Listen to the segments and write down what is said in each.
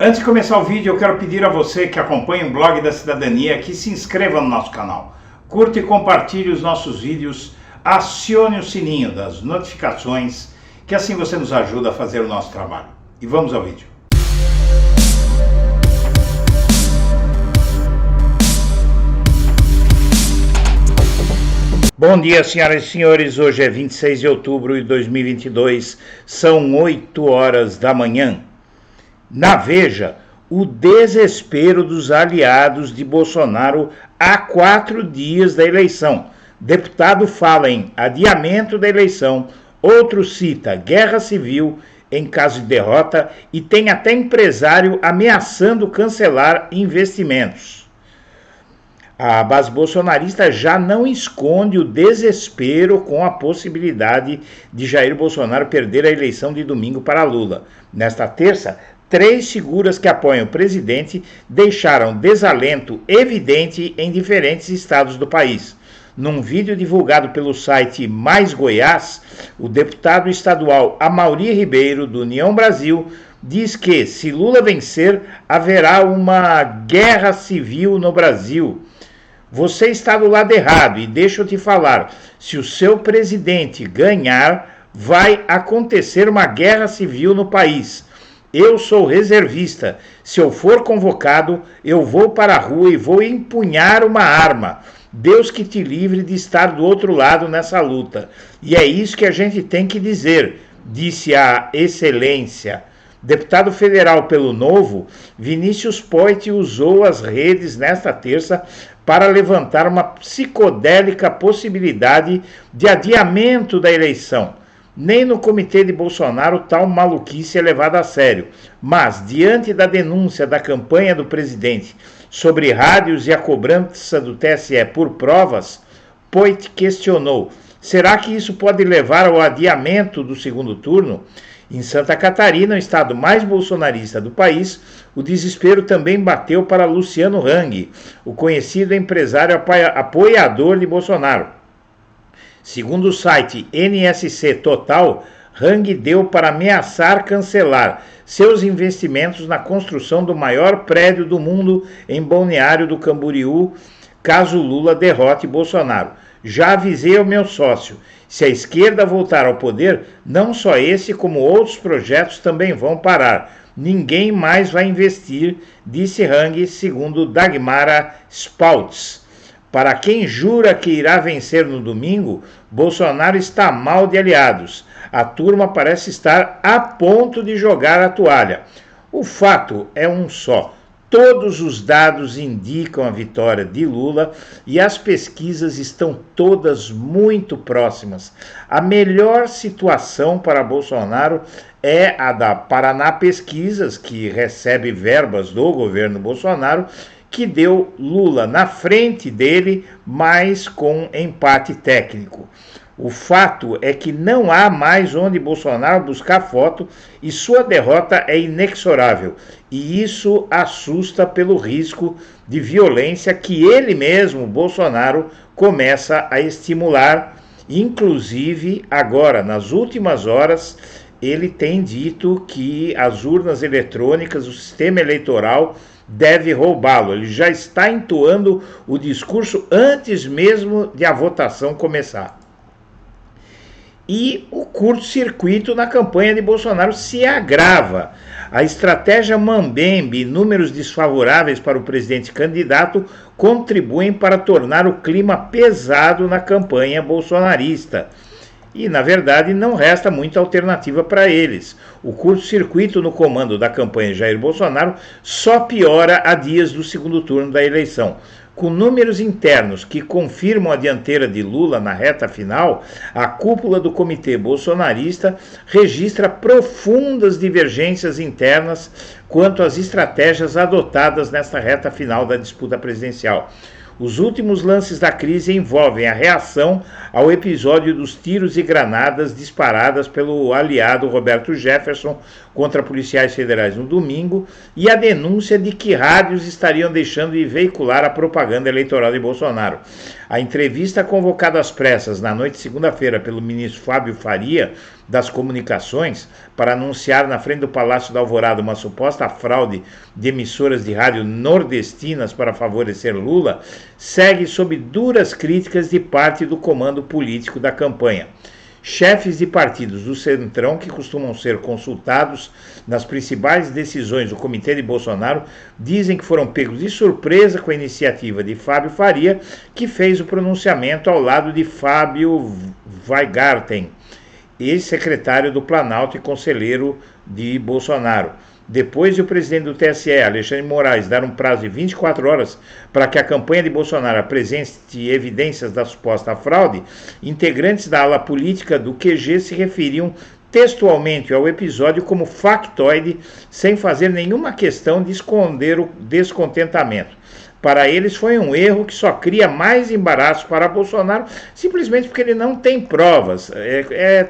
Antes de começar o vídeo, eu quero pedir a você que acompanha o Blog da Cidadania que se inscreva no nosso canal, curta e compartilhe os nossos vídeos, acione o sininho das notificações, que assim você nos ajuda a fazer o nosso trabalho. E vamos ao vídeo. Bom dia, senhoras e senhores. Hoje é 26 de outubro de 2022, são 8 horas da manhã. Na Veja, o desespero dos aliados de Bolsonaro há 4 dias da eleição. Deputado fala em adiamento da eleição, outro cita guerra civil em caso de derrota e tem até empresário ameaçando cancelar investimentos. A base bolsonarista já não esconde o desespero com a possibilidade de Jair Bolsonaro perder a eleição de domingo para Lula. Nesta terça, 3 figuras que apoiam o presidente deixaram desalento evidente em diferentes estados do país. Num vídeo divulgado pelo site Mais Goiás, o deputado estadual Amaury Ribeiro, do União Brasil, diz que, se Lula vencer, haverá uma guerra civil no Brasil. Você está do lado errado e deixa eu te falar, se o seu presidente ganhar, vai acontecer uma guerra civil no país. Eu sou reservista, se eu for convocado, eu vou para a rua e vou empunhar uma arma. Deus que te livre de estar do outro lado nessa luta. E é isso que a gente tem que dizer, disse a excelência. Deputado federal pelo Novo, Vinícius Poit usou as redes nesta terça para levantar uma psicodélica possibilidade de adiamento da eleição. Nem no comitê de Bolsonaro tal maluquice é levada a sério, mas diante da denúncia da campanha do presidente sobre rádios e a cobrança do TSE por provas, Poit questionou: será que isso pode levar ao adiamento do segundo turno? Em Santa Catarina, o estado mais bolsonarista do país, o desespero também bateu para Luciano Hang, o conhecido empresário apoiador de Bolsonaro. Segundo o site NSC Total, Hang deu para ameaçar cancelar seus investimentos na construção do maior prédio do mundo em Balneário do Camboriú, caso Lula derrote Bolsonaro. Já avisei ao meu sócio, se a esquerda voltar ao poder, não só esse como outros projetos também vão parar. Ninguém mais vai investir, disse Hang, segundo Dagmara Spaltz. Para quem jura que irá vencer no domingo, Bolsonaro está mal de aliados. A turma parece estar a ponto de jogar a toalha. O fato é um só. Todos os dados indicam a vitória de Lula e as pesquisas estão todas muito próximas. A melhor situação para Bolsonaro é a da Paraná Pesquisas, que recebe verbas do governo Bolsonaro, que deu Lula na frente dele, mas com empate técnico. O fato é que não há mais onde Bolsonaro buscar foto e sua derrota é inexorável. E isso assusta pelo risco de violência que ele mesmo, Bolsonaro, começa a estimular. Inclusive, agora, nas últimas horas, ele tem dito que as urnas eletrônicas, o sistema eleitoral, deve roubá-lo. Ele já está entoando o discurso antes mesmo de a votação começar. E o curto-circuito na campanha de Bolsonaro se agrava. A estratégia Mambembe e números desfavoráveis para o presidente candidato contribuem para tornar o clima pesado na campanha bolsonarista. E, na verdade, não resta muita alternativa para eles. O curto-circuito no comando da campanha de Jair Bolsonaro só piora a dias do segundo turno da eleição. Com números internos que confirmam a dianteira de Lula na reta final, a cúpula do comitê bolsonarista registra profundas divergências internas quanto às estratégias adotadas nesta reta final da disputa presidencial. Os últimos lances da crise envolvem a reação ao episódio dos tiros e granadas disparadas pelo aliado Roberto Jefferson contra policiais federais no domingo e a denúncia de que rádios estariam deixando de veicular a propaganda eleitoral de Bolsonaro. A entrevista convocada às pressas na noite de segunda-feira pelo ministro Fábio Faria das Comunicações para anunciar na frente do Palácio da Alvorada uma suposta fraude de emissoras de rádio nordestinas para favorecer Lula, segue sob duras críticas de parte do comando político da campanha. Chefes de partidos do Centrão, que costumam ser consultados nas principais decisões do Comitê de Bolsonaro, dizem que foram pegos de surpresa com a iniciativa de Fábio Faria, que fez o pronunciamento ao lado de Fábio Weingarten, ex-secretário do Planalto e conselheiro de Bolsonaro. Depois de o presidente do TSE, Alexandre de Moraes, dar um prazo de 24 horas para que a campanha de Bolsonaro apresente evidências da suposta fraude, integrantes da ala política do QG se referiam textualmente ao episódio como factoide, sem fazer nenhuma questão de esconder o descontentamento. Para eles foi um erro que só cria mais embaraço para Bolsonaro, simplesmente porque ele não tem provas.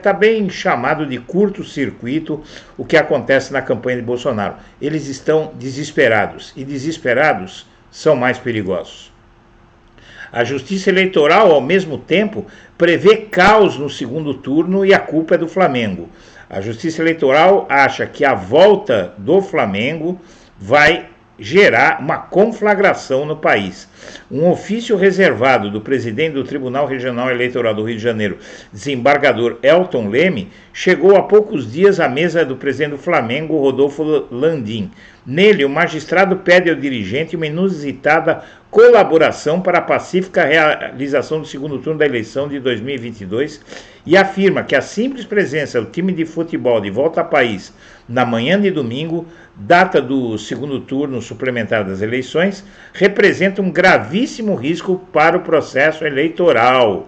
Tá bem chamado de curto-circuito o que acontece na campanha de Bolsonaro. Eles estão desesperados, e desesperados são mais perigosos. A Justiça Eleitoral, ao mesmo tempo, prevê caos no segundo turno e a culpa é do Flamengo. A Justiça Eleitoral acha que a volta do Flamengo vai gerar uma conflagração no país. Um ofício reservado do presidente do Tribunal Regional Eleitoral do Rio de Janeiro, desembargador Elton Leme, chegou há poucos dias à mesa do presidente do Flamengo, Rodolfo Landim. Nele, o magistrado pede ao dirigente uma inusitada colaboração para a pacífica realização do segundo turno da eleição de 2022 e afirma que a simples presença do time de futebol de volta ao país na manhã de domingo, data do segundo turno suplementar das eleições, representa um gravíssimo risco para o processo eleitoral.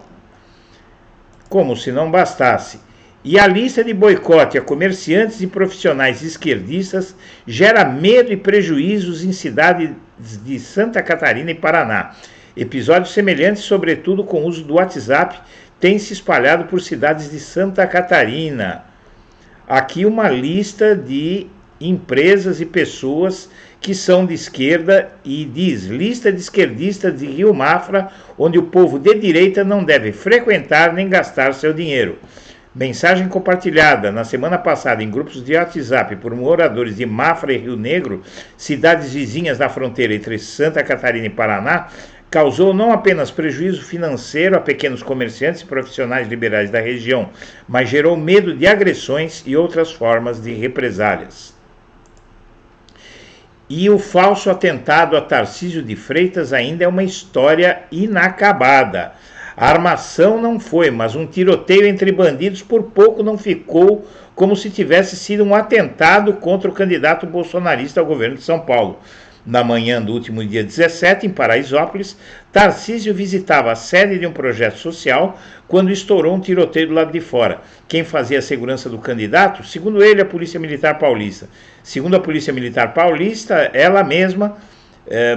Como se não bastasse. E a lista de boicote a comerciantes e profissionais esquerdistas gera medo e prejuízos em cidades de Santa Catarina e Paraná. Episódios semelhantes, sobretudo com o uso do WhatsApp, têm se espalhado por cidades de Santa Catarina. Aqui uma lista de empresas e pessoas que são de esquerda e diz: lista de esquerdistas de Rio Mafra, onde o povo de direita não deve frequentar nem gastar seu dinheiro. Mensagem compartilhada na semana passada em grupos de WhatsApp por moradores de Mafra e Rio Negro, cidades vizinhas da fronteira entre Santa Catarina e Paraná, causou não apenas prejuízo financeiro a pequenos comerciantes e profissionais liberais da região, mas gerou medo de agressões e outras formas de represálias. E o falso atentado a Tarcísio de Freitas ainda é uma história inacabada. A armação não foi, mas um tiroteio entre bandidos por pouco não ficou como se tivesse sido um atentado contra o candidato bolsonarista ao governo de São Paulo. Na manhã do último dia 17, em Paraisópolis, Tarcísio visitava a sede de um projeto social quando estourou um tiroteio do lado de fora. Quem fazia a segurança do candidato? Segundo ele, a Polícia Militar Paulista. Segundo a Polícia Militar Paulista, ela mesma,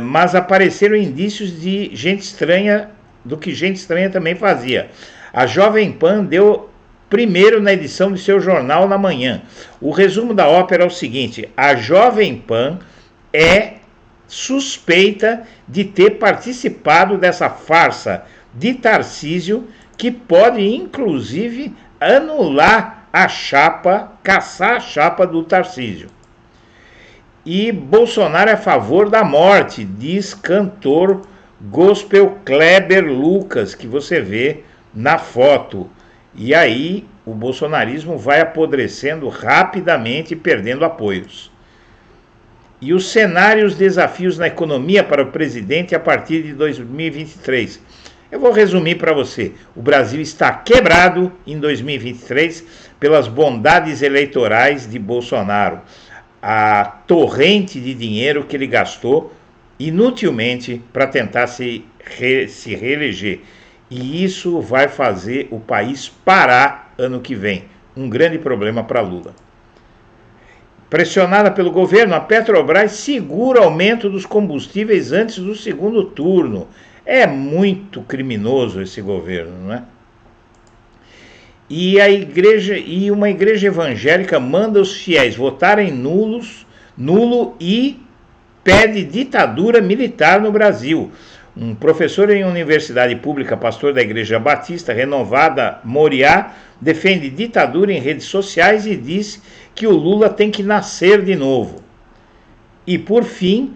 mas apareceram indícios de gente estranha, do que gente estranha também fazia. A Jovem Pan deu primeiro na edição de seu jornal na manhã. O resumo da ópera é o seguinte: a Jovem Pan é suspeita de ter participado dessa farsa de Tarcísio, que pode inclusive anular a chapa, caçar a chapa do Tarcísio. E Bolsonaro é a favor da morte, diz cantor gospel Kleber Lucas, que você vê na foto. E aí o bolsonarismo vai apodrecendo rapidamente e perdendo apoios. E os cenários, desafios na economia para o presidente a partir de 2023. Eu vou resumir para você. O Brasil está quebrado em 2023 pelas bondades eleitorais de Bolsonaro. A torrente de dinheiro que ele gastou inutilmente para tentar se reeleger. E isso vai fazer o país parar ano que vem. Um grande problema para Lula. Pressionada pelo governo, a Petrobras segura o aumento dos combustíveis antes do segundo turno. É muito criminoso esse governo, não é? E uma igreja evangélica manda os fiéis votarem nulo e pede ditadura militar no Brasil. Um professor em universidade pública, pastor da Igreja Batista Renovada Moriá, defende ditadura em redes sociais e diz que o Lula tem que nascer de novo. E por fim,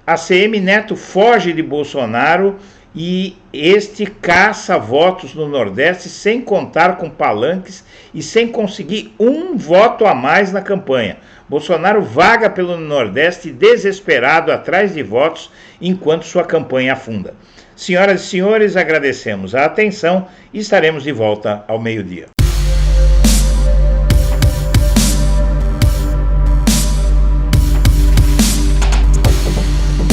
ACM Neto foge de Bolsonaro e este caça votos no Nordeste sem contar com palanques e sem conseguir um voto a mais na campanha. Bolsonaro vaga pelo Nordeste desesperado atrás de votos enquanto sua campanha afunda. Senhoras e senhores, agradecemos a atenção e estaremos de volta ao meio-dia.